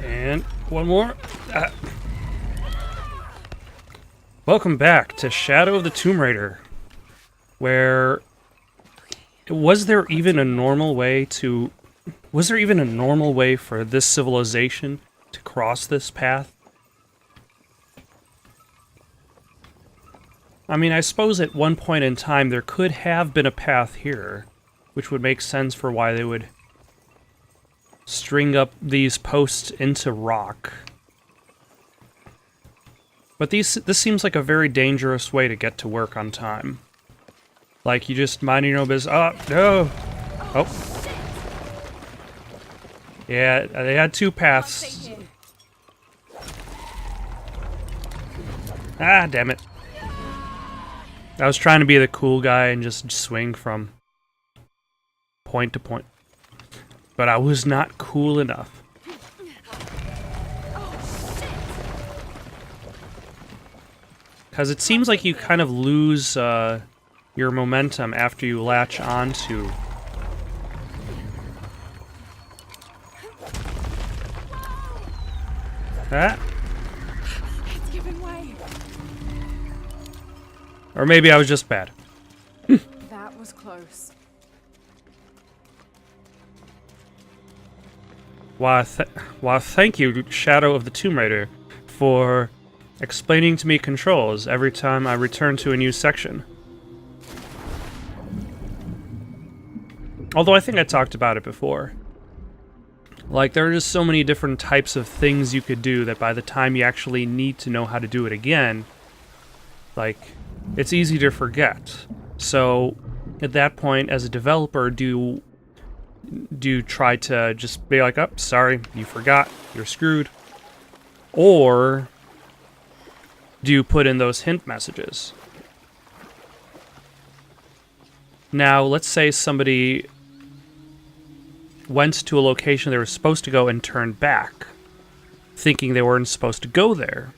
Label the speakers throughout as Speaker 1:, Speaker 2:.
Speaker 1: And one more. Welcome back to Shadow of the Tomb Raider, where was there even a normal way for this civilization to cross this path? I mean, I suppose at one point in time there could have been a path here, which would make sense for why they would string up these posts into rock. But this seems like a very dangerous way to get to work on time. Like, you just mind your own business. Oh, no! Oh. Yeah, they had two paths. Ah, damn it. I was trying to be the cool guy and just swing from point to point. But I was not cool enough. Because it seems like you kind of lose your momentum after you latch onto. Ah.
Speaker 2: It's giving way.
Speaker 1: Or maybe I was just bad.
Speaker 2: That was close.
Speaker 1: Why, thank you, Shadow of the Tomb Raider, for explaining to me controls every time I return to a new section. Although I think I talked about it before. Like, there are just so many different types of things you could do that by the time you actually need to know how to do it again, like, it's easy to forget. So, at that point, as a developer, do you try to just be like, oh, sorry, you forgot, you're screwed? Or do you put in those hint messages? Now, let's say somebody went to a location they were supposed to go and turned back, thinking they weren't supposed to go there.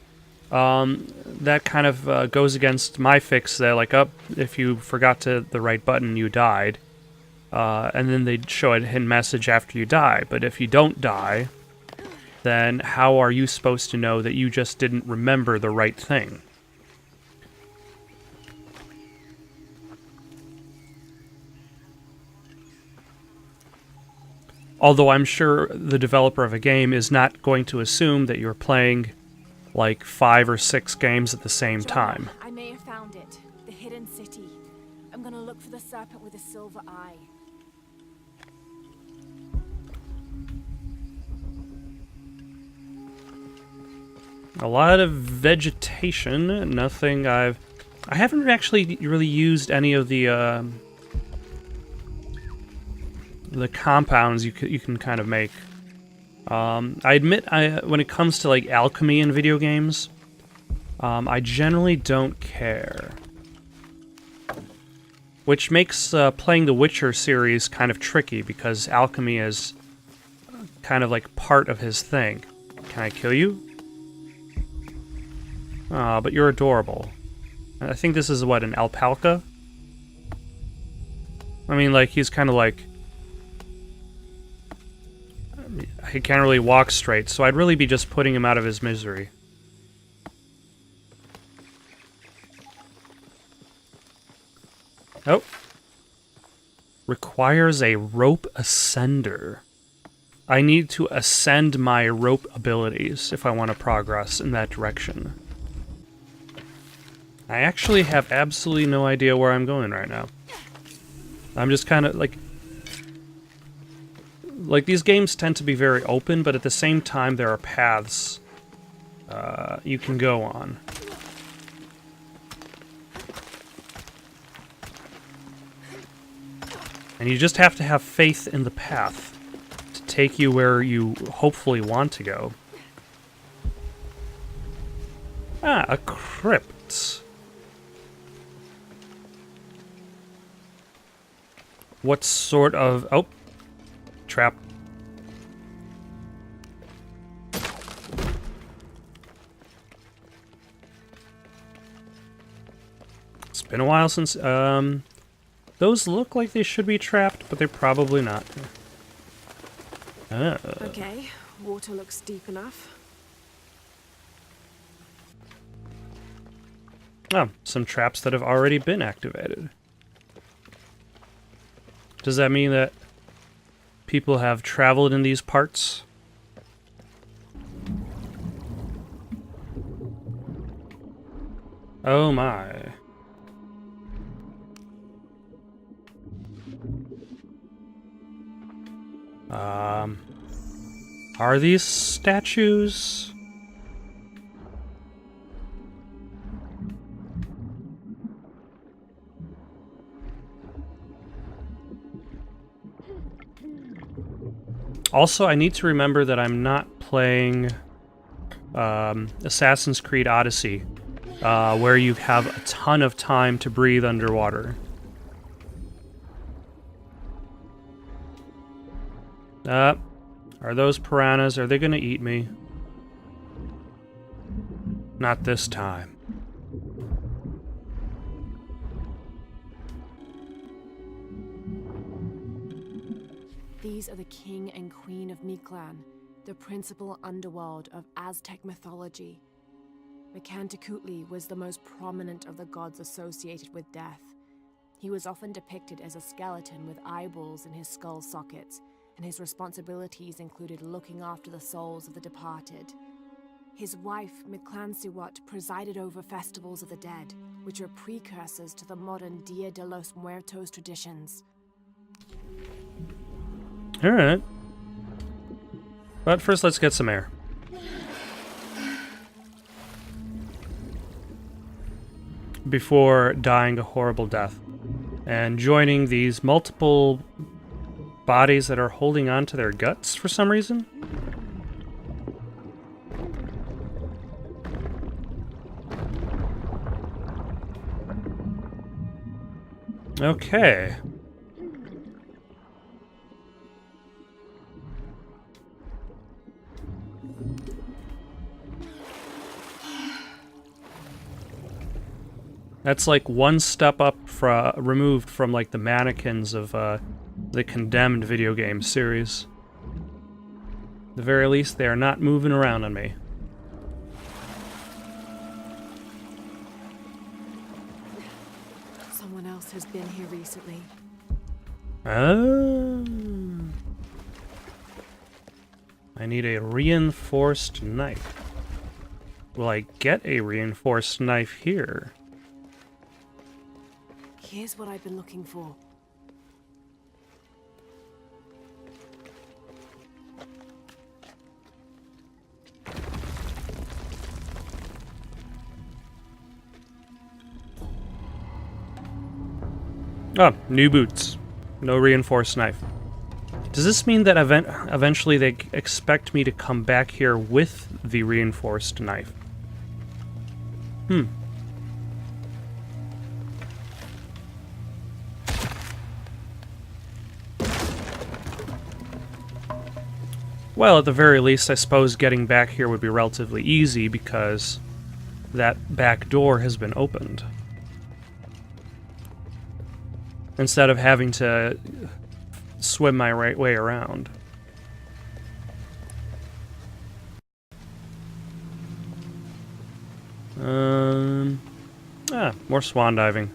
Speaker 1: That kind of goes against my fix that, like, if you forgot the right button, you died. And then they'd show a hint message after you die. But if you don't die, then how are you supposed to know that you just didn't remember the right thing? Although I'm sure the developer of a game is not going to assume that you're playing like 5 or 6 games at the same time.
Speaker 2: I may have found it. The hidden city. I'm gonna look for the serpent with a silver eye.
Speaker 1: A lot of vegetation, nothing I haven't actually really used any of the compounds you can kind of make. I admit, when it comes to like alchemy in video games, I generally don't care. Which makes playing the Witcher series kind of tricky, because alchemy is kind of like part of his thing. Can I kill you? Aw, but you're adorable. I think this is, what, an alpaca? I mean, like, he's kind of like... he can't really walk straight, so I'd really be just putting him out of his misery. Oh. Requires a rope ascender. I need to ascend my rope abilities if I want to progress in that direction. I actually have absolutely no idea where I'm going right now. I'm just kind of like these games tend to be very open, but at the same time there are paths you can go on. And you just have to have faith in the path to take you where you hopefully want to go. Ah, a crypt. What sort of... oh. Trap. It's been a while since... those look like they should be trapped, but they're probably not.
Speaker 2: Okay, water looks deep enough.
Speaker 1: Oh, some traps that have already been activated. Does that mean that people have traveled in these parts? Oh my. Are these statues? Also, I need to remember that I'm not playing Assassin's Creed Odyssey, where you have a ton of time to breathe underwater. Are those piranhas? Are they gonna eat me? Not this time.
Speaker 2: These are the king and queen of Mictlan, the principal underworld of Aztec mythology. Mictlantecuhtli was the most prominent of the gods associated with death. He was often depicted as a skeleton with eyeballs in his skull sockets, and his responsibilities included looking after the souls of the departed. His wife, Mictlantecuhtli, presided over festivals of the dead, which are precursors to the modern Dia de los Muertos traditions.
Speaker 1: Alright. But first, let's get some air. Before dying a horrible death. And joining these multiple bodies that are holding on to their guts for some reason. Okay. That's like one step up removed from like the mannequins of the Condemned video game series. At the very least, they are not moving around on me.
Speaker 2: Someone else has been here recently.
Speaker 1: Oh. I need a reinforced knife. Will I get a reinforced knife here?
Speaker 2: Here's what I've been looking for.
Speaker 1: Oh, new boots. No reinforced knife. Does this mean that eventually they expect me to come back here with the reinforced knife? Well, at the very least, I suppose getting back here would be relatively easy because that back door has been opened. Instead of having to swim my right way around. More swan diving.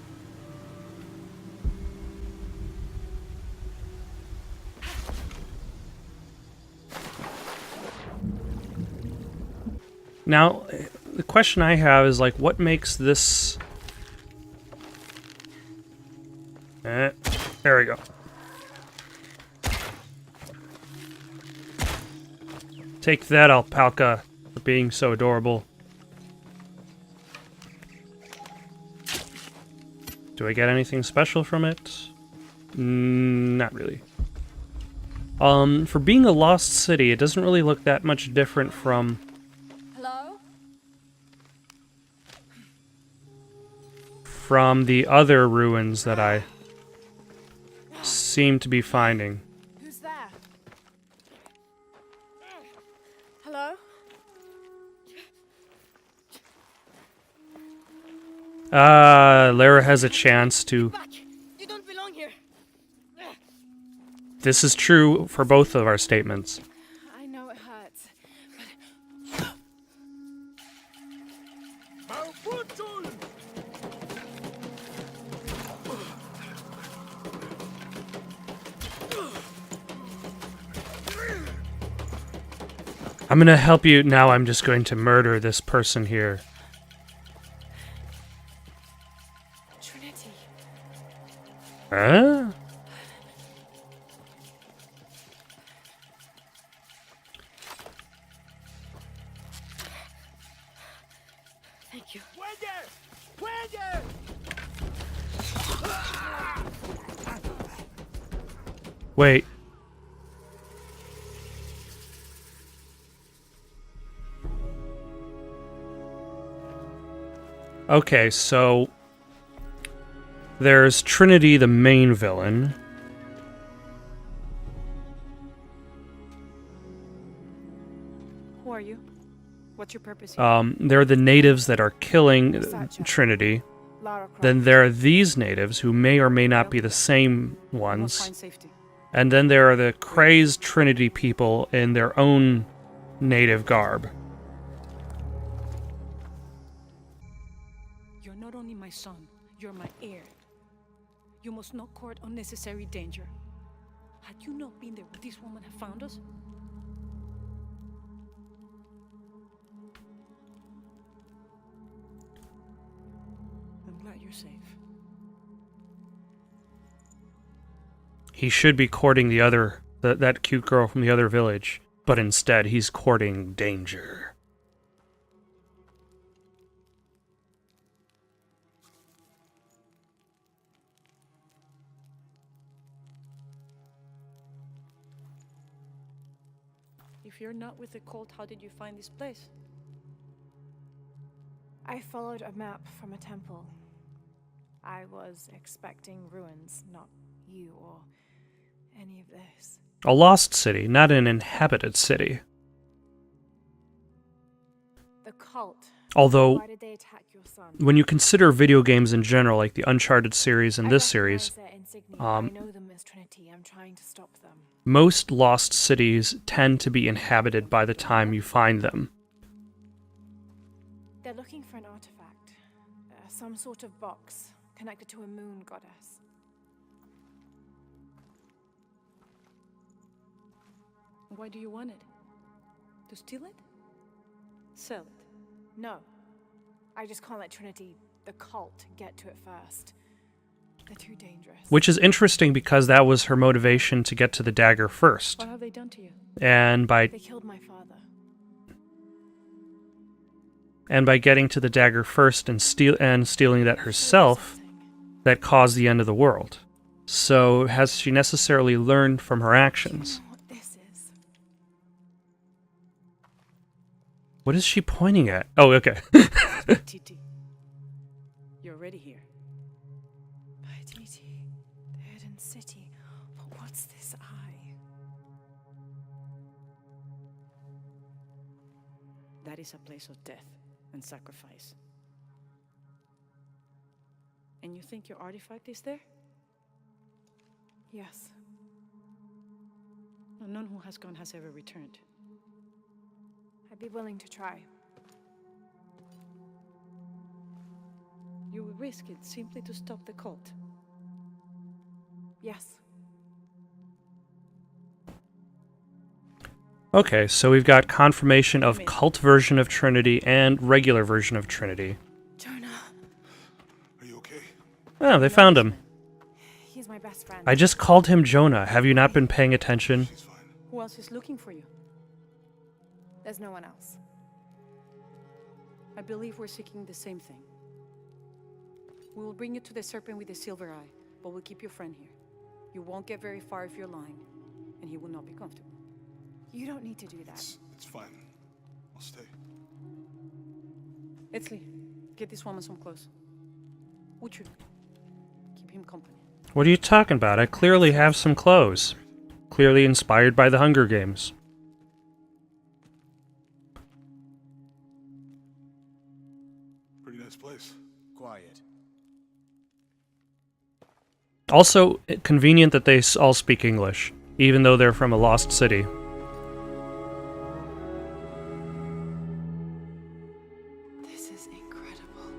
Speaker 1: Now, the question I have is, like, what makes this... there we go. Take that, alpaca, for being so adorable. Do I get anything special from it? Not really. For being a lost city, it doesn't really look that much different from...
Speaker 2: Hello?
Speaker 1: from the other ruins that I seem to be finding.
Speaker 2: Who's there? Hello?
Speaker 1: Lara has a chance to
Speaker 2: Back! You don't belong here!
Speaker 1: This is true for both of our statements.
Speaker 2: I know it hurts.
Speaker 1: I'm gonna help you. Now I'm just going to murder this person here.
Speaker 2: Trinity.
Speaker 1: Huh?
Speaker 2: Thank you.
Speaker 1: Wait. Okay, so there's Trinity, the main villain.
Speaker 2: Who are you? What's your purpose here?
Speaker 1: They're the natives that are killing
Speaker 2: Researcher.
Speaker 1: Trinity.
Speaker 2: Lara.
Speaker 1: Then there are these natives who may or may not be the same ones. And then there are the crazed Trinity people in their own native garb.
Speaker 3: You're not only my son, you're my heir. You must not court unnecessary danger. Had you not been there, would this woman have found us? I'm glad you're safe.
Speaker 1: He should be courting the other, that cute girl from the other village, but instead he's courting danger.
Speaker 3: If you're not with the cult, how did you find this place?
Speaker 2: I followed a map from a temple. I was expecting ruins, not you or any of this.
Speaker 1: A lost city, not an inhabited city.
Speaker 2: The cult.
Speaker 1: Although,
Speaker 2: Why did they attack your son?
Speaker 1: when you consider video games in general, like the Uncharted series and
Speaker 2: I
Speaker 1: this series,
Speaker 2: recognize their insignia. I know them as Trinity. I'm trying to stop them.
Speaker 1: most lost cities tend to be inhabited by the time you find them.
Speaker 2: They're looking for an artifact. Some sort of box connected to a moon goddess.
Speaker 3: Why do you want it? To steal it? Sell it?
Speaker 2: No. I just can't let Trinity, the cult, get to it first. They're too dangerous.
Speaker 1: Which is interesting because that was her motivation to get to the dagger first.
Speaker 3: What have they done to you?
Speaker 1: And by
Speaker 2: They killed my father.
Speaker 1: getting to the dagger first and stealing that herself, that caused the end of the world. So has she necessarily learned from her actions?
Speaker 2: You know what this is?
Speaker 1: What is she pointing at? Oh, okay.
Speaker 3: Titi. You're already here.
Speaker 2: Paititi, the hidden city. But what's this eye?
Speaker 3: That is a place of death and sacrifice. And you think your artifact is there?
Speaker 2: Yes.
Speaker 3: No, none who has gone has ever returned.
Speaker 2: I'd be willing to try.
Speaker 3: You would risk it simply to stop the cult.
Speaker 2: Yes.
Speaker 1: Okay, so we've got confirmation of cult version of Trinity and regular version of Trinity.
Speaker 2: Jonah.
Speaker 4: Are you okay?
Speaker 1: Oh, they found him.
Speaker 2: He's my best friend.
Speaker 1: I just called him Jonah. Have you not been paying attention?
Speaker 4: She's fine.
Speaker 3: Who else is looking for you?
Speaker 2: There's no one else.
Speaker 3: I believe we're seeking the same thing. We will bring you to the serpent with the silver eye, but we'll keep your friend here. You won't get very far if you're lying, and he will not be comfortable.
Speaker 2: You don't need to do that.
Speaker 4: It's fine. I'll stay.
Speaker 3: Etzli, get this woman some clothes. Uchu, keep him company.
Speaker 1: What are you talking about? I clearly have some clothes. Clearly inspired by the Hunger Games.
Speaker 4: Pretty nice place.
Speaker 5: Quiet.
Speaker 1: Also, convenient that they all speak English. even though they're from a lost city.
Speaker 2: This is incredible.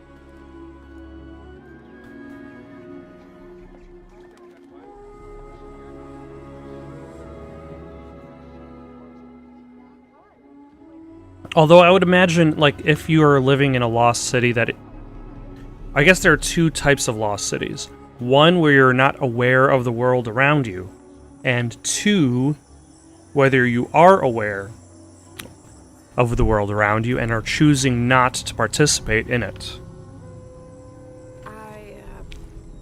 Speaker 1: Although I would imagine, like, if you are living in a lost city, I guess there are two types of lost cities. One, where you're not aware of the world around you. And two, whether you are aware of the world around you and are choosing not to participate in it.
Speaker 2: I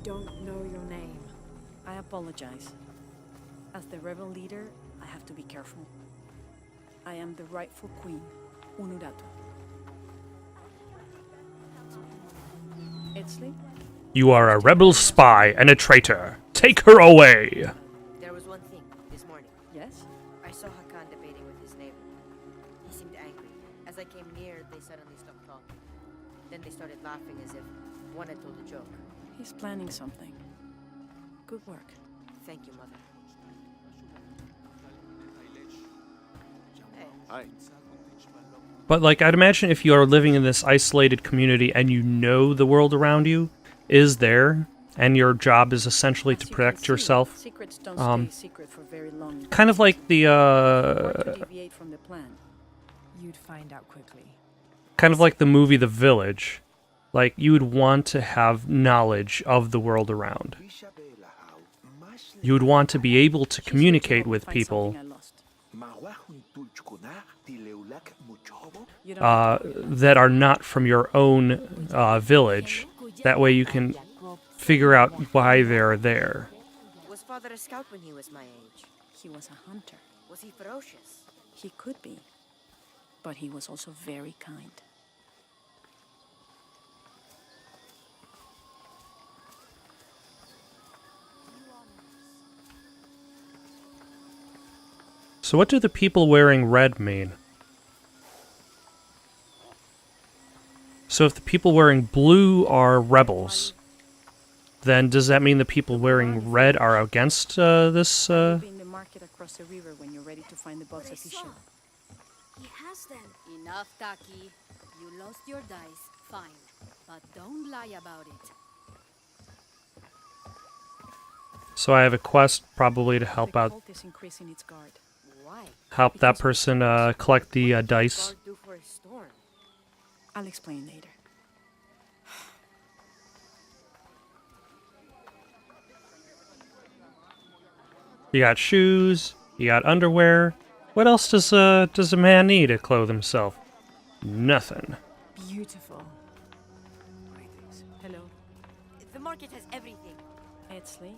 Speaker 2: don't know your name.
Speaker 3: I apologize. As the rebel leader, I have to be careful. I am the rightful queen, Unuratu. Etzli?
Speaker 1: You are a rebel spy and a traitor. Take her away!
Speaker 5: There was one thing this morning.
Speaker 3: Yes?
Speaker 5: I saw Hakan debating with his neighbor. He seemed angry. As I came near, they suddenly stopped talking. Then they started laughing as if one had told a joke.
Speaker 3: He's planning something. Good work.
Speaker 5: Thank you, Mother. Hey,
Speaker 4: Hi.
Speaker 1: But, like, I'd imagine if you are living in this isolated community and you know the world around you is there, and your job is essentially to
Speaker 3: As you can
Speaker 1: protect
Speaker 3: see,
Speaker 1: yourself,
Speaker 3: secrets don't stay secret for very long.
Speaker 1: kind of like the,
Speaker 3: Hard to deviate from the plan.
Speaker 2: You'd find out quickly.
Speaker 1: kind of like the movie The Village. Like, you would want to have knowledge of the world around. You would want to be able to
Speaker 3: She's here
Speaker 1: communicate
Speaker 3: help me
Speaker 1: with
Speaker 3: find
Speaker 1: people
Speaker 3: something I lost. You don't
Speaker 1: that are not from your own village. That way you can figure out why they're there.
Speaker 5: was Father a scout when he was my age?
Speaker 3: He was a hunter.
Speaker 5: Was he ferocious?
Speaker 3: He could be. But he was also very kind.
Speaker 1: So what do the people wearing red mean? So if the people wearing blue are rebels, then does that mean the people wearing red are against this?
Speaker 3: You'll be in the market across the river when you're ready to find the box official.
Speaker 6: He has them. Enough, Taki. You lost your dice, fine. But don't lie about it.
Speaker 1: So I have a quest probably to help
Speaker 3: The
Speaker 1: out,
Speaker 3: cult is increasing its guard.
Speaker 5: Why?
Speaker 1: help that person collect the dice.
Speaker 5: Guard do for a storm.
Speaker 3: I'll explain later.
Speaker 1: You got shoes, you got underwear. What else does a man need to clothe himself? Nothing.
Speaker 2: Beautiful.
Speaker 3: Hello,
Speaker 5: The market has everything.
Speaker 3: Etzli.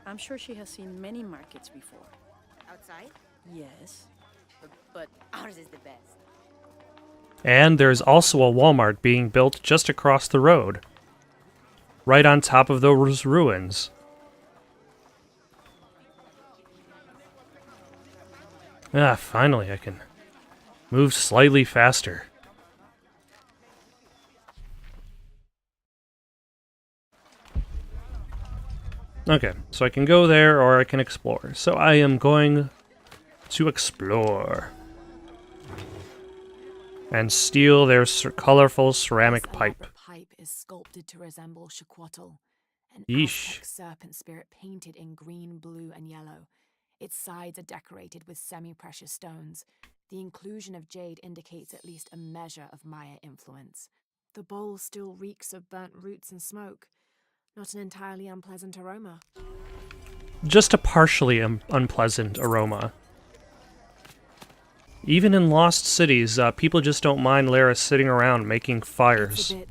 Speaker 3: I'm sure she has seen many markets before.
Speaker 5: Outside?
Speaker 3: Yes.
Speaker 5: But ours is the best.
Speaker 1: And there's also a Walmart being built just across the road. Right on top of those ruins. Ah, finally I can move slightly faster. Okay, so I can go there or I can explore. So I am going to explore. And steal their colorful ceramic
Speaker 2: This
Speaker 1: pipe.
Speaker 2: elaborate pipe is sculpted to resemble Shaquatl, an
Speaker 1: Yeesh.
Speaker 2: Aztec serpent spirit painted in green, blue, and yellow. Its sides are decorated with semi-precious stones. The inclusion of jade indicates at least a measure of Maya influence. The bowl still reeks of burnt roots and smoke. Not an entirely unpleasant aroma.
Speaker 1: Just a partially unpleasant aroma. Even in lost cities, people just don't mind Lara sitting around making
Speaker 2: It's
Speaker 1: fires.
Speaker 2: a bit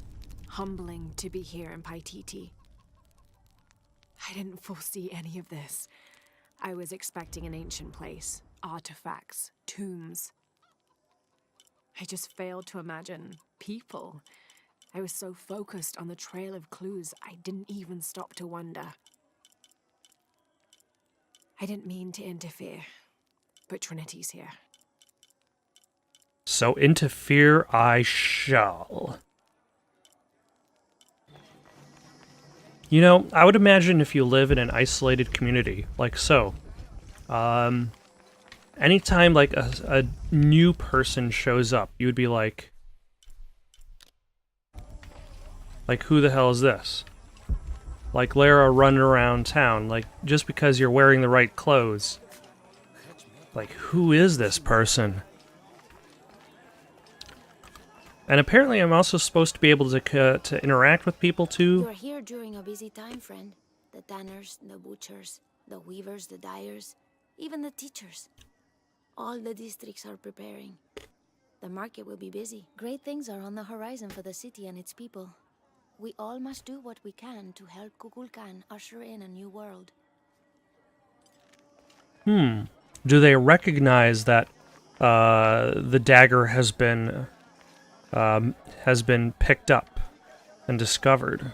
Speaker 2: humbling to be here in Paititi. I didn't foresee any of this. I was expecting an ancient place, artifacts, tombs. I just failed to imagine people. I was so focused on the trail of clues, I didn't even stop to wonder. I didn't mean to interfere, but Trinity's here.
Speaker 1: So interfere I shall. You know, I would imagine if you live in an isolated community, like so, Anytime like a new person shows up, you would be like, who the hell is this? Like Lara running around town, like, just because you're wearing the right clothes. Like, who is this person? And apparently I'm also supposed to be able to interact with people too.
Speaker 6: You're here during a busy time, friend. The tanners, the butchers, the weavers, the dyers, even the teachers. All the districts are preparing. The market will be busy. Great things are on the horizon for the city and its people. We all must do what we can to help Kukulkan usher in a new world.
Speaker 1: Do they recognize that the dagger has been picked up and discovered?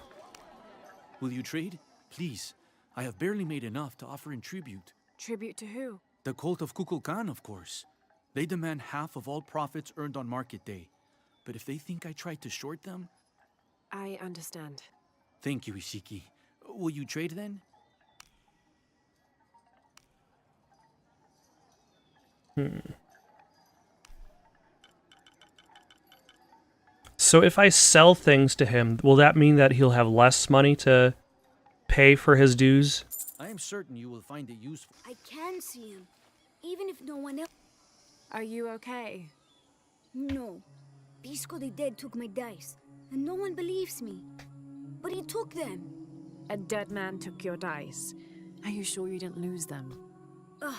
Speaker 7: Will you trade? Please. I have barely made enough to offer in tribute.
Speaker 2: Tribute to who?
Speaker 7: The cult of Kukulkan, of course. They demand half of all profits earned on market day. But if they think I tried to short them...
Speaker 2: I understand.
Speaker 7: Thank you, Ishiki. Will you trade then?
Speaker 1: So if I sell things to him, will that mean that he'll have less money to pay for his dues?
Speaker 7: I am certain you will find it useful.
Speaker 6: I can see him, even if no one else...
Speaker 2: Are you okay?
Speaker 6: No. Pisco the Dead took my dice, and no one believes me. But he took them.
Speaker 2: A dead man took your dice. Are you sure you didn't lose them?
Speaker 6: Ugh,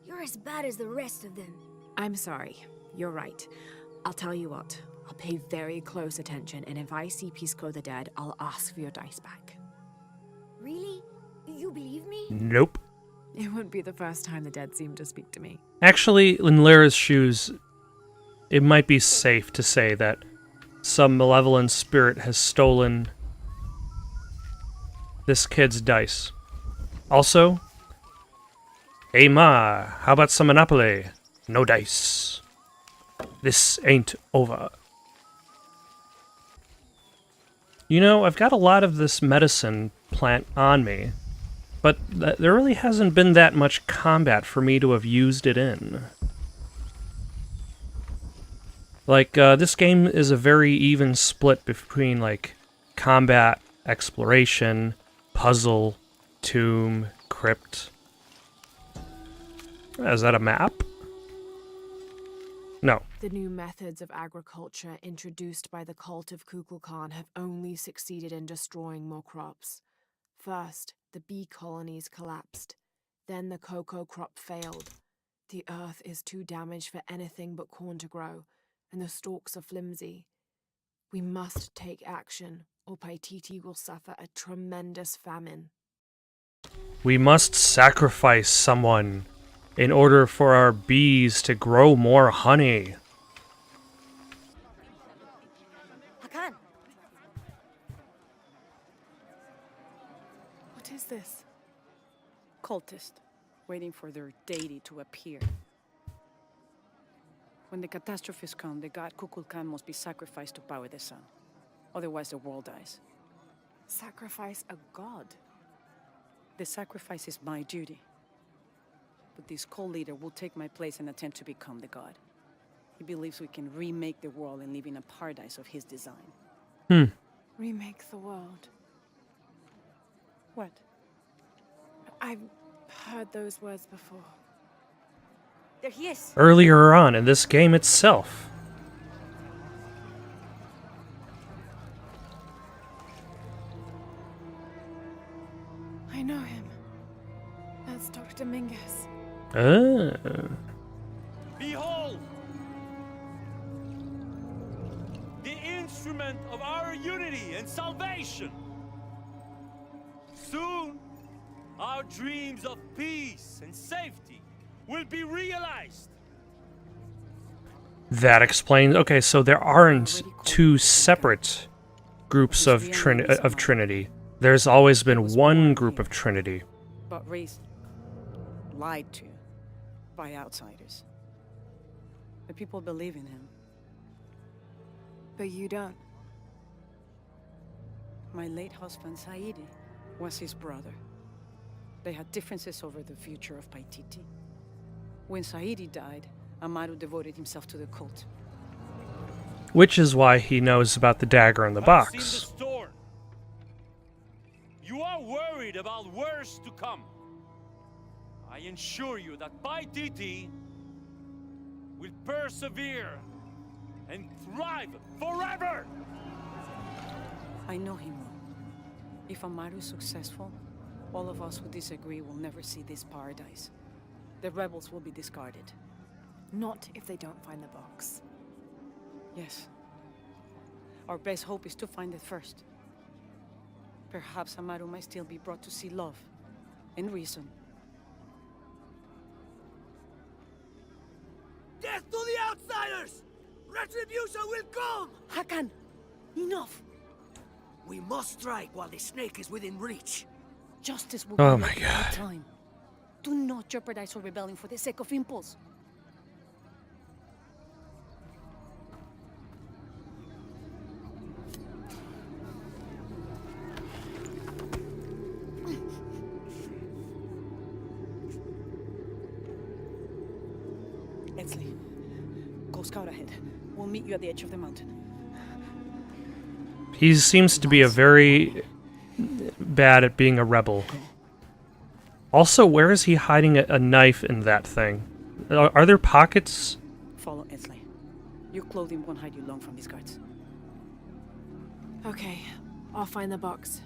Speaker 6: you're as bad as the rest of them.
Speaker 2: I'm sorry. You're right. I'll tell you what. I'll pay very close attention, and if I see Pisco the Dead, I'll ask for your dice back.
Speaker 6: Really? You believe me?
Speaker 1: Nope.
Speaker 2: It wouldn't be the first time the dead seemed to speak to me.
Speaker 1: Actually, in Lara's shoes, it might be safe to say that some malevolent spirit has stolen this kid's dice. Also, hey ma, how about some Monopoly? No dice. This ain't over. You know, I've got a lot of this medicine plant on me, but there really hasn't been that much combat for me to have used it in. Like, this game is a very even split between, like, combat, exploration, puzzle, tomb, crypt. Is that a map? No.
Speaker 2: The new methods of agriculture introduced by the cult of Kukulkan have only succeeded in destroying more crops. First, the bee colonies collapsed. Then the cocoa crop failed. The earth is too damaged for anything but corn to grow, and the stalks are flimsy. We must take action, or Paititi will suffer a tremendous famine.
Speaker 1: We must sacrifice someone in order for our bees to grow more honey.
Speaker 5: Hakan!
Speaker 2: What is this?
Speaker 3: Cultist, waiting for their deity to appear. When the catastrophes come, the god Kukulkan must be sacrificed to power the sun. Otherwise, the world dies.
Speaker 2: Sacrifice a god?
Speaker 3: The sacrifice is my duty. But this cult leader will take my place and attempt to become the god. He believes we can remake the world and live in a paradise of his design.
Speaker 2: Remake the world.
Speaker 3: What?
Speaker 2: I've heard those words before.
Speaker 5: There he is!
Speaker 1: Earlier on in this game itself.
Speaker 2: I know him. That's Dr. Mingus.
Speaker 8: Behold! The instrument of our unity and salvation! Soon, our dreams of peace and safety will be realized!
Speaker 1: That explains... Okay, so there aren't two separate groups of Trinity. There's always been one group of Trinity.
Speaker 3: But raised, lied to by outsiders. The people believe in him.
Speaker 2: But you don't.
Speaker 3: My late husband, Saidi, was his brother. They had differences over the future of Paititi. When Saidi died, Amaru devoted himself to the cult.
Speaker 1: Which is why he knows about the dagger in the
Speaker 8: I've seen the
Speaker 1: box.
Speaker 8: storm. You are worried about worse to come. I assure you that Paititi will persevere and thrive forever!
Speaker 3: I know he will. If Amaru is successful, all of us who disagree will never see this paradise. The rebels will be discarded.
Speaker 2: Not if they don't find the box.
Speaker 3: Yes. Our best hope is to find it first. Perhaps Amaru might still be brought to see love and reason.
Speaker 9: Death to the outsiders! Retribution will come!
Speaker 3: Hakan! Enough!
Speaker 9: We must strike while the snake is within reach.
Speaker 3: Justice will
Speaker 1: Oh
Speaker 3: be
Speaker 1: my
Speaker 3: at the
Speaker 1: God.
Speaker 3: right time. Do not jeopardize our rebellion for the sake of impulse. Edsley, go scout ahead. We'll meet you at the edge of the mountain.
Speaker 1: He seems to be a very bad at being a rebel. Also, where is he hiding a knife in that thing? Are there pockets?
Speaker 3: Follow Edsley. Your clothing won't hide you long from these guards.
Speaker 2: Okay, I'll find the box.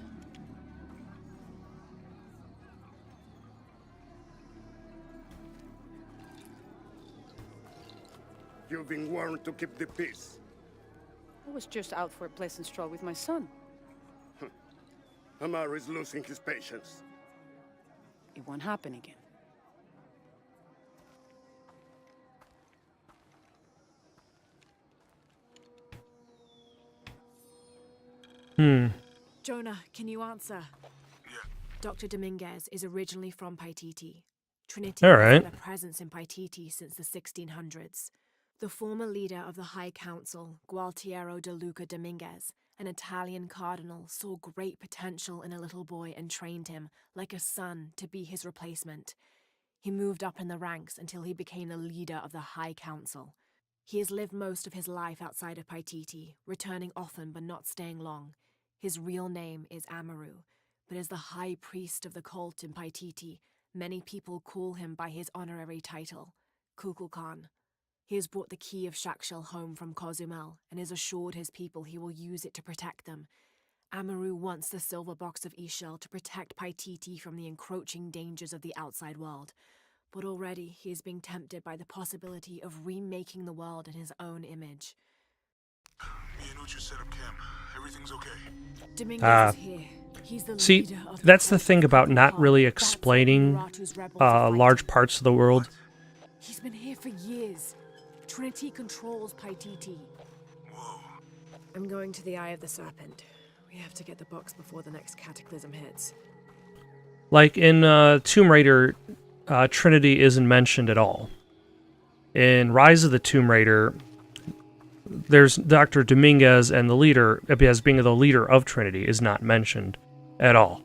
Speaker 10: You've been warned to keep the peace.
Speaker 3: I was just out for a pleasant stroll with my son.
Speaker 10: Amaru is losing his patience.
Speaker 3: It won't happen again.
Speaker 2: Jonah, can you answer?
Speaker 4: Yeah.
Speaker 2: Dr. Dominguez is originally from Paititi. Trinity
Speaker 1: All
Speaker 2: has
Speaker 1: right.
Speaker 2: had a presence in Paititi since the 1600s. The former leader of the High Council, Gualtiero de Luca Dominguez, an Italian cardinal, saw great potential in a little boy and trained him, like a son, to be his replacement. He moved up in the ranks until he became the leader of the High Council. He has lived most of his life outside of Paititi, returning often but not staying long. His real name is Amaru, but as the high priest of the cult in Paititi, many people call him by his honorary title, Kukulkan. He has brought the key of Shakshel home from Cozumel and has assured his people he will use it to protect them. Amaru wants the silver box of Ishel to protect Paititi from the encroaching dangers of the outside world, but already he is being tempted by the possibility of remaking the world in his own image.
Speaker 4: Me and Uchu set up camp. Everything's okay.
Speaker 2: Dominguez is here. He's the
Speaker 1: See,
Speaker 2: leader of
Speaker 1: that's the
Speaker 2: cult
Speaker 1: thing about
Speaker 2: Kukulkan.
Speaker 1: not really
Speaker 2: That's why
Speaker 1: explaining
Speaker 2: Urartu's rebels are fighting.
Speaker 1: large parts of the world.
Speaker 2: He's been here for years. Trinity controls Paititi.
Speaker 4: Whoa.
Speaker 2: I'm going to the Eye of the Serpent. We have to get the box before the next cataclysm hits.
Speaker 1: Like in Tomb Raider, Trinity isn't mentioned at all. In Rise of the Tomb Raider, there's Dr. Dominguez, and the leader, as being the leader of Trinity, is not mentioned at all.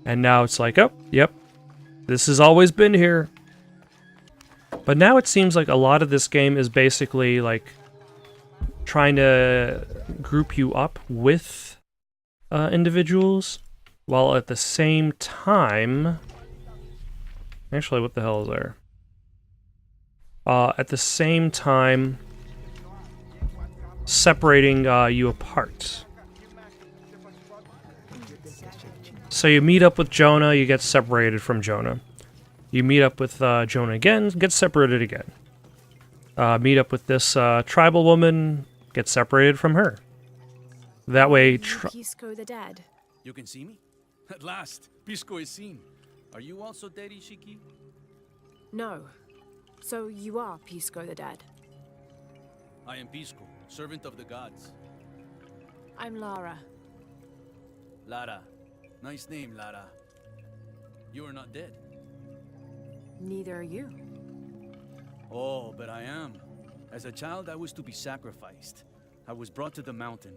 Speaker 1: And now it's like, oh, yep, this has always been here. But now it seems like a lot of this game is basically like trying to group you up with individuals, while at the same time... Actually, what the hell is there? At the same time, separating you apart. So you meet up with Jonah, you get separated from Jonah. You meet up with Jonah again, get separated again. Meet up with this tribal woman, get separated from her. That way...
Speaker 2: Pisco the dead.
Speaker 7: You can see me? At last, Pisco is seen. Are you also dead, Ishiki?
Speaker 2: No. So you are Pisco the dead.
Speaker 7: I am Pisco, servant of the gods.
Speaker 2: I'm Lara.
Speaker 7: Lara. Nice name, Lara. You are not dead.
Speaker 2: Neither are you.
Speaker 7: Oh, but I am. As a child, I was to be sacrificed. I was brought to the mountain.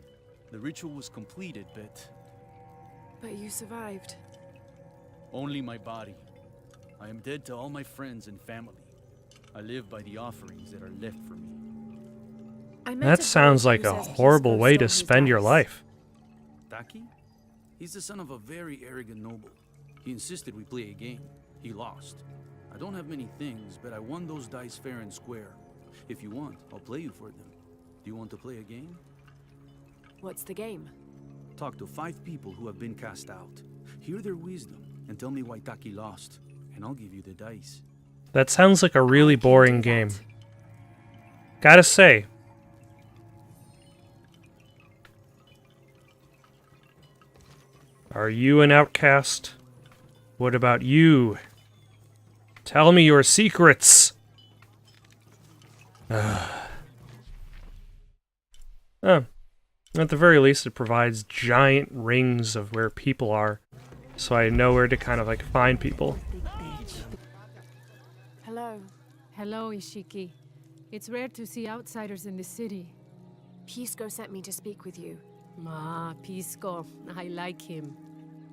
Speaker 7: The ritual was completed, but...
Speaker 2: But you survived.
Speaker 7: Only my body. I am dead to all my friends and family. I live by the offerings that are left for me.
Speaker 1: That sounds like a horrible way to spend your life.
Speaker 7: Taki? He's the son of a very arrogant noble. He insisted we play a game. He lost. I don't have many things, but I won those dice fair and square. If you want, I'll play you for them. Do you want to play a game?
Speaker 2: What's the game?
Speaker 7: Talk to 5 people who have been cast out. Hear their wisdom and tell me why Taki lost, and I'll give you the dice.
Speaker 1: That sounds like a really boring game. Gotta say. Are you an outcast? What about you? Tell me your secrets. Oh. At the very least, it provides giant rings of where people are, so I know where to kind of like find people.
Speaker 2: Hello.
Speaker 11: Hello, Ishiki. It's rare to see outsiders in the city.
Speaker 2: Pisco sent me to speak with you.
Speaker 11: Pisco. I like him.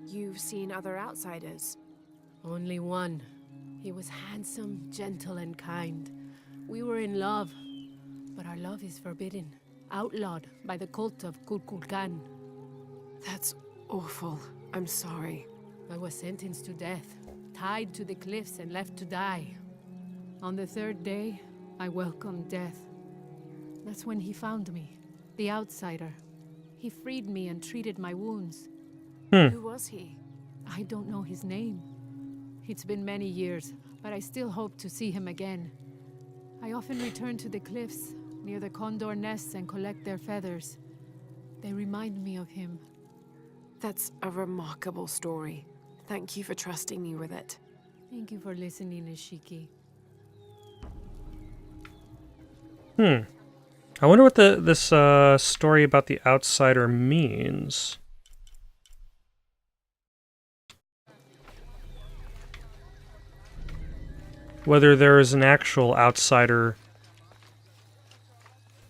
Speaker 2: You've seen other outsiders?
Speaker 11: Only one. He was handsome, gentle, and kind. We were in love, but our love is forbidden. Outlawed by the cult of Kukulkan.
Speaker 2: That's awful. I'm sorry.
Speaker 11: I was sentenced to death, tied to the cliffs and left to die. On the 3rd day, I welcomed death. That's when he found me, the outsider. He freed me and treated my wounds.
Speaker 2: Who was he?
Speaker 11: I don't know his name. It's been many years, but I still hope to see him again. I often return to the cliffs, near the condor nests, and collect their feathers. They remind me of him.
Speaker 2: That's a remarkable story. Thank you for trusting me with it.
Speaker 11: Thank you for listening, Ishiki.
Speaker 1: I wonder what this story about the outsider means. Whether there is an actual outsider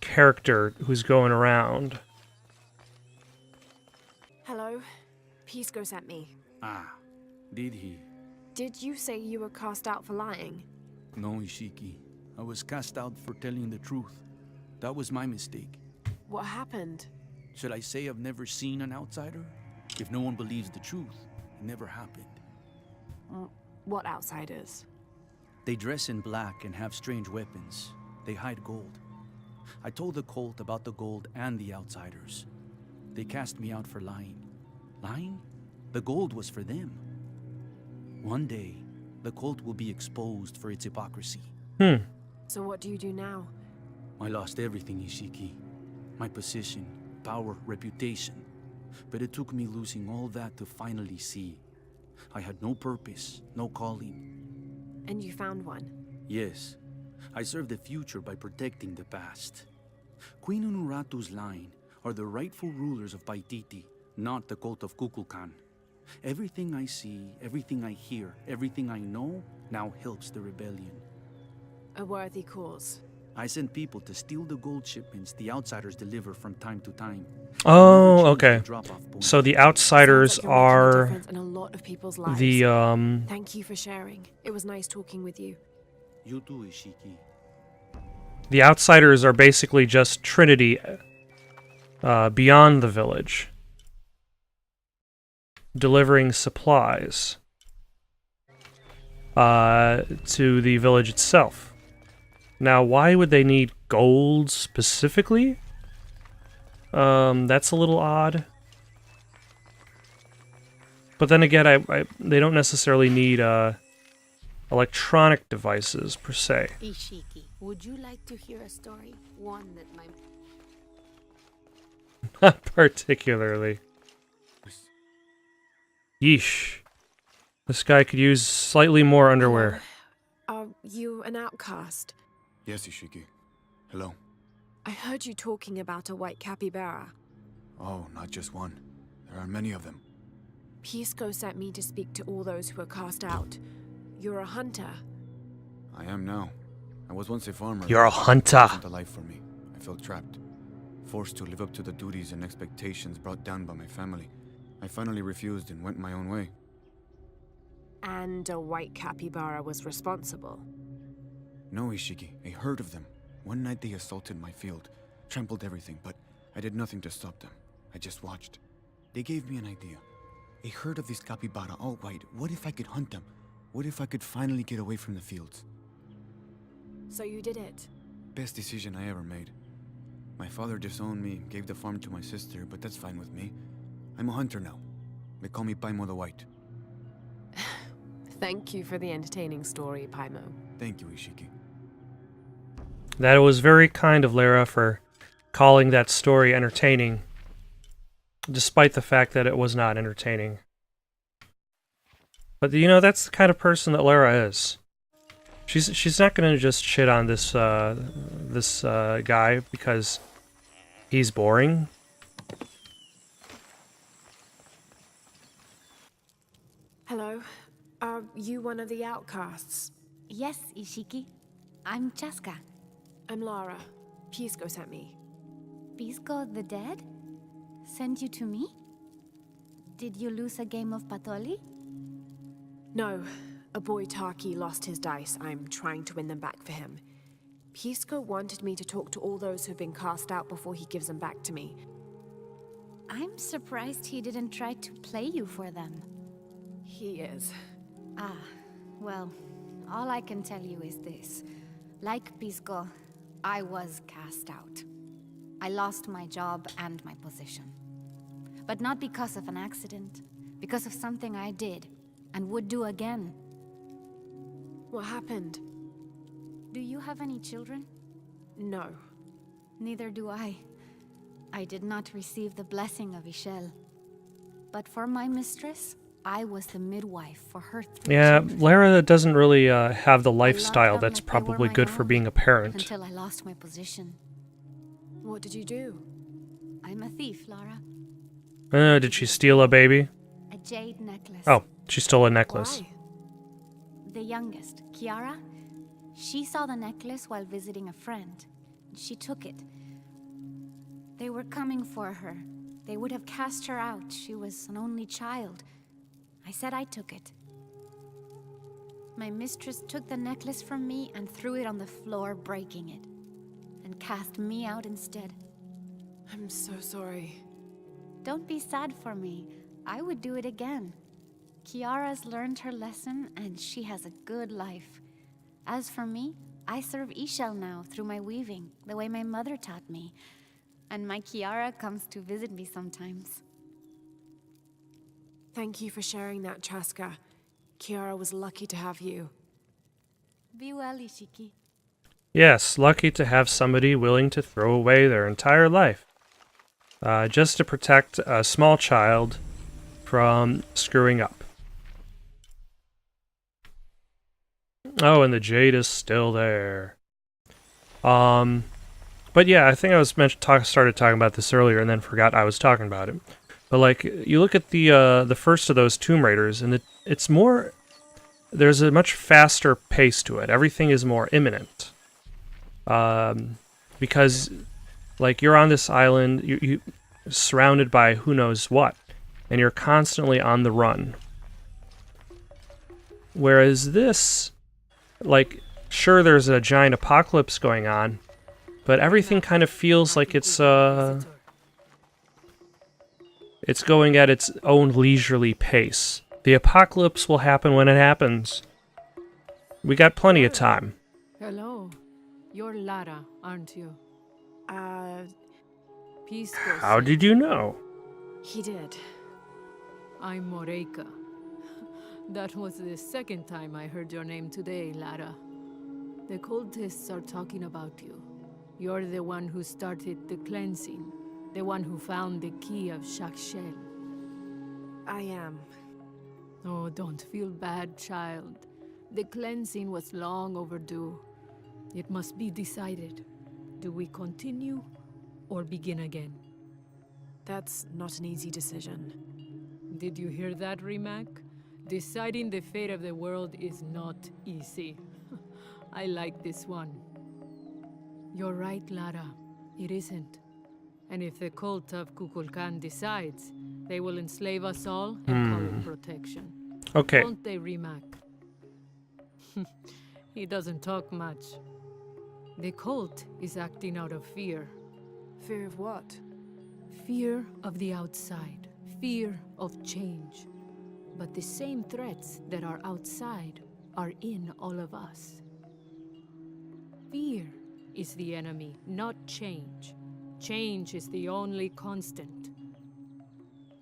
Speaker 1: character who's going around.
Speaker 2: Hello. Pisco sent me.
Speaker 7: Did he?
Speaker 2: Did you say you were cast out for lying?
Speaker 7: No, Ishiki. I was cast out for telling the truth. That was my mistake.
Speaker 2: What happened?
Speaker 7: Should I say I've never seen an outsider? If no one believes the truth, it never happened.
Speaker 2: What outsiders?
Speaker 7: They dress in black and have strange weapons. They hide gold. I told the cult about the gold and the outsiders. They cast me out for lying. Lying? The gold was for them. One day, the cult will be exposed for its hypocrisy.
Speaker 2: So what do you do now?
Speaker 7: I lost everything, Ishiki. My position, power, reputation. But it took me losing all that to finally see. I had no purpose, no calling.
Speaker 2: And you found one?
Speaker 7: Yes. I serve the future by protecting the past. Queen Unuratu's line are the rightful rulers of Paititi, not the cult of Kukulkan. Everything I see, everything I hear, everything I know now helps the rebellion.
Speaker 2: A worthy cause.
Speaker 7: I send people to steal the gold shipments the outsiders deliver from time to time.
Speaker 1: Oh, okay. So the outsiders are
Speaker 2: in a lot of people's lives.
Speaker 1: the
Speaker 2: Thank you for sharing. It was nice talking with you.
Speaker 7: You too, Ishiki.
Speaker 1: The outsiders are basically just Trinity beyond the village, delivering supplies to the village itself. Now, why would they need gold specifically? That's a little odd. But then again, they don't necessarily need electronic devices per se.
Speaker 6: Ishiki, would you like to hear a story? One that my...
Speaker 1: Not particularly. Yeesh. This guy could use slightly more underwear.
Speaker 2: Are you an outcast?
Speaker 4: Yes, Ishiki. Hello.
Speaker 2: I heard you talking about a white capybara.
Speaker 4: Oh, not just one. There are many of them.
Speaker 2: Pisco sent me to speak to all those who were cast out. You're a hunter.
Speaker 4: I am now. I was once a farmer.
Speaker 1: You're a hunter.
Speaker 4: It wasn't a life for me. I felt trapped. Forced to live up to the duties and expectations brought down by my family. I finally refused and went my own way.
Speaker 2: And a white capybara was responsible.
Speaker 12: No, Ishiki. A herd of them. One night they assaulted my field, trampled everything, but I did nothing to stop them. I just watched. They gave me an idea. A herd of these capybara, all white. What if I could hunt them? What if I could finally get away from the fields?
Speaker 2: So you did it?
Speaker 12: Best decision I ever made. My father disowned me, gave the farm to my sister, but that's fine with me. I'm a hunter now. They call me Paimo the White.
Speaker 2: Thank you for the entertaining story, Paimo.
Speaker 12: Thank you, Ishiki.
Speaker 1: That was very kind of Lara for calling that story entertaining, despite the fact that it was not entertaining. But you know, that's the kind of person that Lara is. She's not going to just shit on this guy because he's boring.
Speaker 2: Hello. Are you one of the outcasts?
Speaker 13: Yes, Ishiki. I'm Chaska.
Speaker 2: I'm Lara. Pisco sent me.
Speaker 13: Pisco the dead? Sent you to me? Did you lose a game of Patoli?
Speaker 2: No. A boy Taki lost his dice. I'm trying to win them back for him. Pisco wanted me to talk to all those who've been cast out before he gives them back to me.
Speaker 13: I'm surprised he didn't try to play you for them.
Speaker 2: He is.
Speaker 13: Ah, well, all I can tell you is this. Like Pisco, I was cast out. I lost my job and my position. But not because of an accident, because of something I did, and would do again.
Speaker 2: What happened?
Speaker 13: Do you have any children?
Speaker 2: No.
Speaker 13: Neither do I. I did not receive the blessing of Ishel. But for my mistress, I was the midwife for her 3
Speaker 1: Yeah,
Speaker 13: children.
Speaker 1: Lara doesn't really have the lifestyle that's probably good for being a parent.
Speaker 13: Until I lost my position.
Speaker 2: What did you do?
Speaker 13: I'm a thief, Lara.
Speaker 1: Did she steal a baby?
Speaker 13: A jade necklace.
Speaker 1: Oh, she stole a necklace.
Speaker 2: Why?
Speaker 13: The youngest, Kiara, she saw the necklace while visiting a friend. She took it. They were coming for her. They would have cast her out. She was an only child. I said I took it. My mistress took the necklace from me and threw it on the floor, breaking it. And cast me out instead.
Speaker 2: I'm so sorry.
Speaker 13: Don't be sad for me. I would do it again. Kiara's learned her lesson, and she has a good life. As for me, I serve Ishel now through my weaving, the way my mother taught me. And my Kiara comes to visit me sometimes.
Speaker 2: Thank you for sharing that, Chaska. Kiara was lucky to have you.
Speaker 13: Be well, Ishiki.
Speaker 1: Yes, lucky to have somebody willing to throw away their entire life just to protect a small child from screwing up. Oh, and the jade is still there. But yeah, I think I was started talking about this earlier and then forgot I was talking about it. But like, you look at the first of those Tomb Raiders, and it's more. There's a much faster pace to it. Everything is more imminent. Because, like, you're on this island, you surrounded by who knows what, and you're constantly on the run. Whereas this, like, sure, there's a giant apocalypse going on, but everything kind of feels like it's going at its own leisurely pace. The apocalypse will happen when it happens. We got plenty of time.
Speaker 11: Hello. You're Lara, aren't you? Pisco.
Speaker 1: How did you know?
Speaker 2: He did.
Speaker 11: I'm Moreika. That was the second time I heard your name today, Lara. The cultists are talking about you. You're the one who started the cleansing. The one who found the key of Shakshel.
Speaker 2: I am.
Speaker 11: Oh, don't feel bad, child. The cleansing was long overdue. It must be decided. Do we continue or begin again?
Speaker 2: That's not an easy decision.
Speaker 11: Did you hear that, Rimac? Deciding the fate of the world is not easy. I like this one. You're right, Lara. It isn't. And if the cult of Kukulkan decides, they will enslave us all and call it protection.
Speaker 1: Okay.
Speaker 11: Don't they, Rimac? He doesn't talk much. The cult is acting out of fear.
Speaker 2: Fear of what?
Speaker 11: Fear of the outside. Fear of change. But the same threats that are outside are in all of us. Fear is the enemy, not change. Change is the only constant.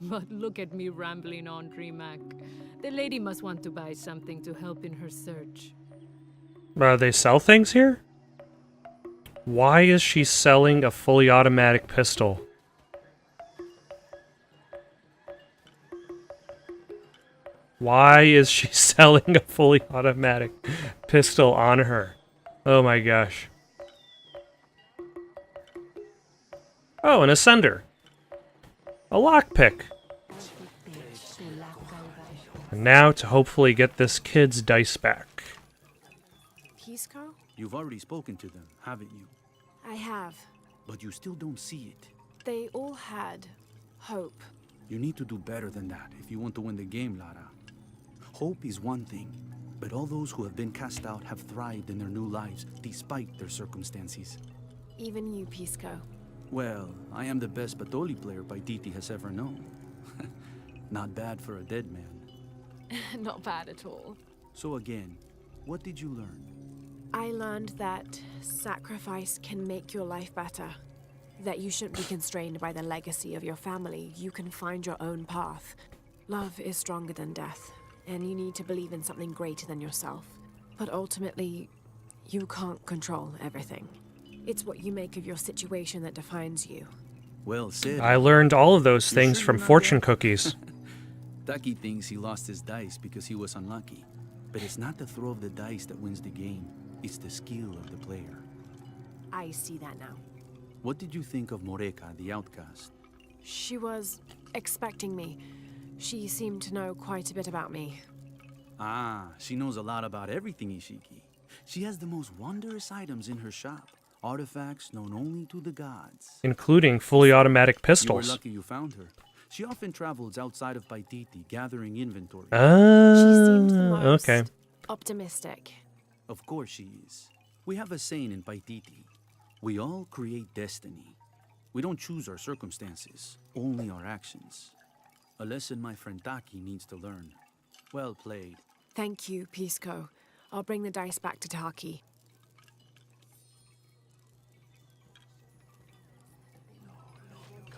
Speaker 11: But look at me rambling on, Rimac. The lady must want to buy something to help in her search.
Speaker 1: They sell things here? Why is she selling a fully automatic pistol? Why is she selling a fully automatic pistol on her? Oh my gosh. Oh, an ascender. A lockpick. And now to hopefully get this kid's dice back.
Speaker 2: Pisco?
Speaker 7: You've already spoken to them, haven't you?
Speaker 2: I have.
Speaker 7: But you still don't see it.
Speaker 2: They all had hope.
Speaker 7: You need to do better than that if you want to win the game, Lara. Hope is one thing, but all those who have been cast out have thrived in their new lives despite their circumstances.
Speaker 2: Even you, Pisco.
Speaker 7: Well, I am the best Batoli player Paititi has ever known. Not bad for a dead man.
Speaker 2: Not bad at all.
Speaker 7: So again, what did you learn?
Speaker 2: I learned that sacrifice can make your life better. That you shouldn't be constrained by the legacy of your family. You can find your own path. Love is stronger than death, and you need to believe in something greater than yourself. But ultimately, you can't control everything. It's what you make of your situation that defines you.
Speaker 7: Well said.
Speaker 1: I learned all of those things from fortune cookies.
Speaker 7: Taki thinks he lost his dice because he was unlucky. But it's not the throw of the dice that wins the game. It's the skill of the player.
Speaker 2: I see that now.
Speaker 7: What did you think of Moreka, the outcast?
Speaker 2: She was expecting me. She seemed to know quite a bit about me.
Speaker 7: Ah, she knows a lot about everything, Ishiki. She has the most wondrous items in her shop. Artifacts known only to the gods.
Speaker 1: Including fully automatic pistols.
Speaker 7: You were lucky you found her. She often travels outside of Paititi, gathering inventory.
Speaker 2: She seemed the most
Speaker 1: okay.
Speaker 2: optimistic.
Speaker 7: Of course she is. We have a saying in Paititi. We all create destiny. We don't choose our circumstances, only our actions. A lesson my friend Taki needs to learn. Well played.
Speaker 2: Thank you, Pisco. I'll bring the dice back to Taki.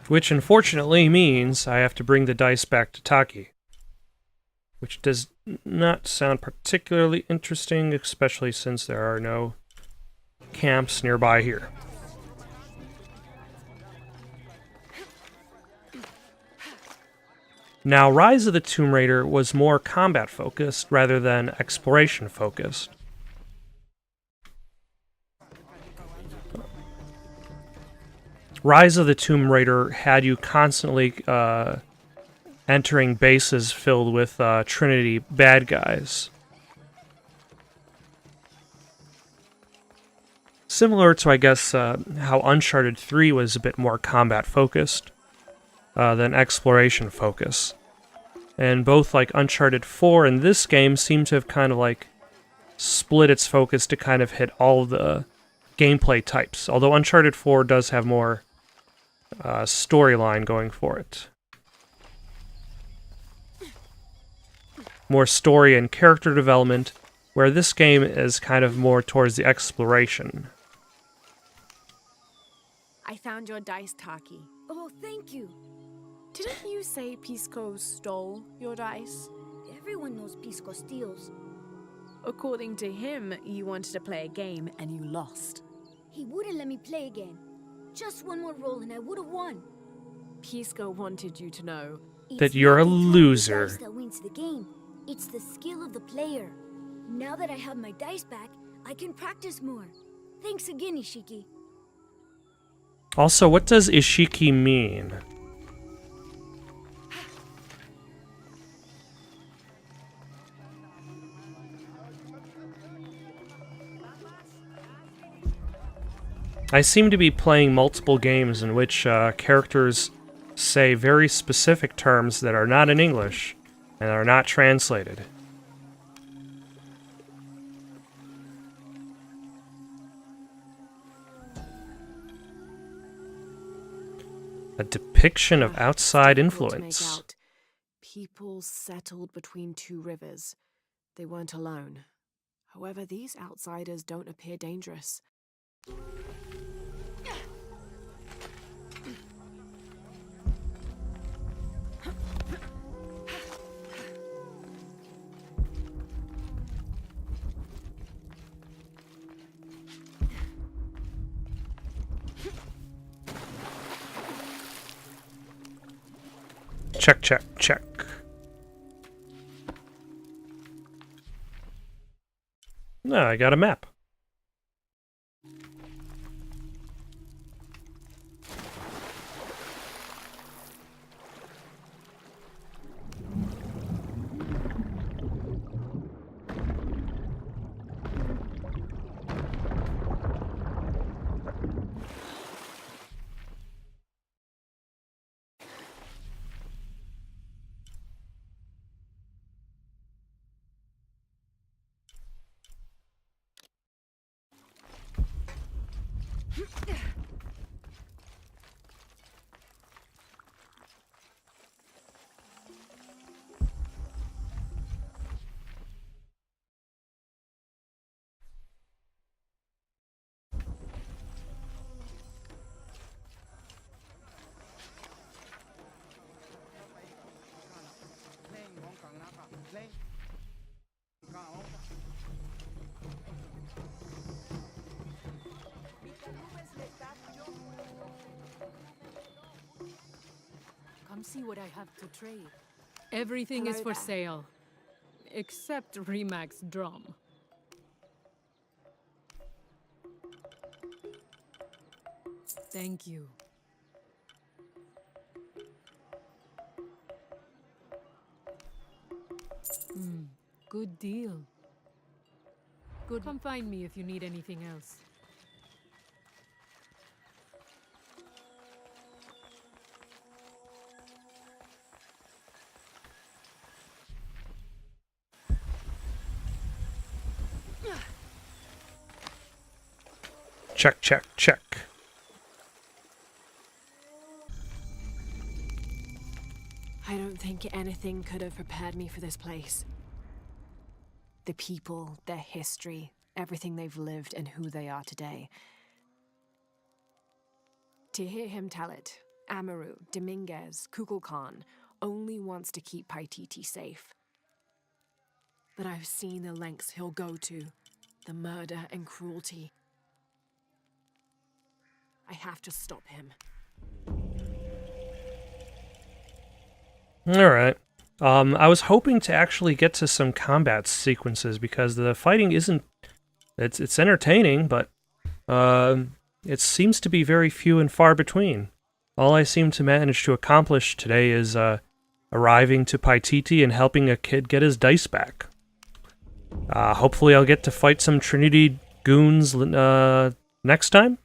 Speaker 1: Which unfortunately means I have to bring the dice back to Taki. Which does not sound particularly interesting, especially since there are no camps nearby here. Now, Rise of the Tomb Raider was more combat-focused rather than exploration-focused. Rise of the Tomb Raider had you constantly entering bases filled with Trinity bad guys. Similar to, I guess, how Uncharted 3 was a bit more combat-focused than exploration-focused. And both, like, Uncharted 4 and this game seem to have kind of, like, split its focus to kind of hit all the gameplay types. Although Uncharted 4 does have more storyline going for it. More story and character development, where this game is kind of more towards the exploration.
Speaker 2: I found your dice, Taki.
Speaker 6: Oh, thank you.
Speaker 2: Didn't you say Pisco stole your dice?
Speaker 6: Everyone knows Pisco steals.
Speaker 2: According to him, you wanted to play a game and you lost.
Speaker 6: He wouldn't let me play again. Just one more roll and I would have won.
Speaker 2: Pisco wanted you to know
Speaker 1: that you're a loser.
Speaker 6: It's not the dice that wins the game. It's the skill of the player. Now that I have my dice back, I can practice more. Thanks again, Ishiki.
Speaker 1: Also, what does Ishiki mean? I seem to be playing multiple games in which characters say very specific terms that are not in English, and are not translated. A depiction of outside
Speaker 2: Difficult to make
Speaker 1: influence.
Speaker 2: out. People settled between two rivers. They weren't alone. However, these outsiders don't appear dangerous.
Speaker 1: Check, check, check. No, I got a map.
Speaker 11: Come see what I have to trade. Everything
Speaker 2: Hello
Speaker 11: is for
Speaker 2: there.
Speaker 11: sale, except Remac's drum. Thank you. Good deal. Good. Come find me if you need anything else.
Speaker 1: Check, check, check.
Speaker 2: I don't think anything could have prepared me for this place. The people, their history, everything they've lived, and who they are today. To hear him tell it, Amaru, Dominguez, Kukulkan only wants to keep Paititi safe. But I've seen the lengths he'll go to, the murder and cruelty. I have to stop him.
Speaker 1: Alright. I was hoping to actually get to some combat sequences because the fighting isn't... It's entertaining, but it seems to be very few and far between. All I seem to manage to accomplish today is arriving to Paititi and helping a kid get his dice back. Hopefully I'll get to fight some Trinity goons next time?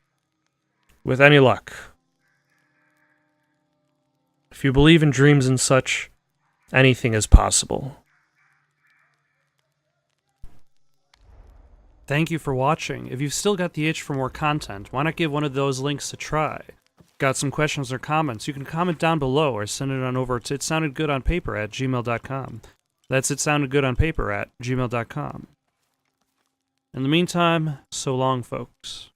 Speaker 1: With any luck. If you believe in dreams and such, anything is possible. Thank you for watching. If you've still got the itch for more content, why not give one of those links a try? Got some questions or comments, you can comment down below or send it on over to itsoundedgoodonpaper@gmail.com. That's itsoundedgoodonpaper@gmail.com. In the meantime, so long, folks.